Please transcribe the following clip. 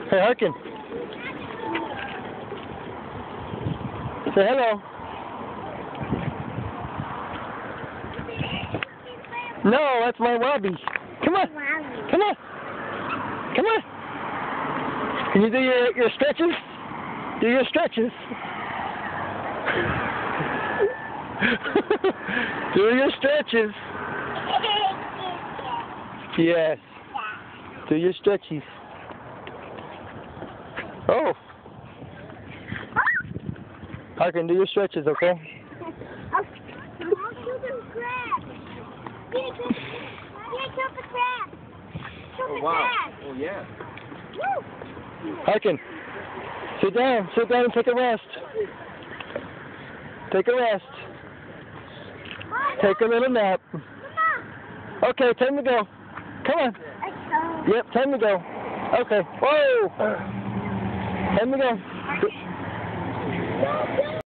Hey, Harkin. Say hello. No, that's my Wobby. Come on. Come on. Come on. Can you do your stretches? Do your stretches. Do your stretches. Yes. Do your stretches. Oh. Harkin, do your stretches, okay? Oh, wow. Oh, yeah. Harkin, sit down and take a rest. Take a rest. Take a little nap. Okay, time to go. Come on. Yep, time to go. Okay. Whoa. Time to go.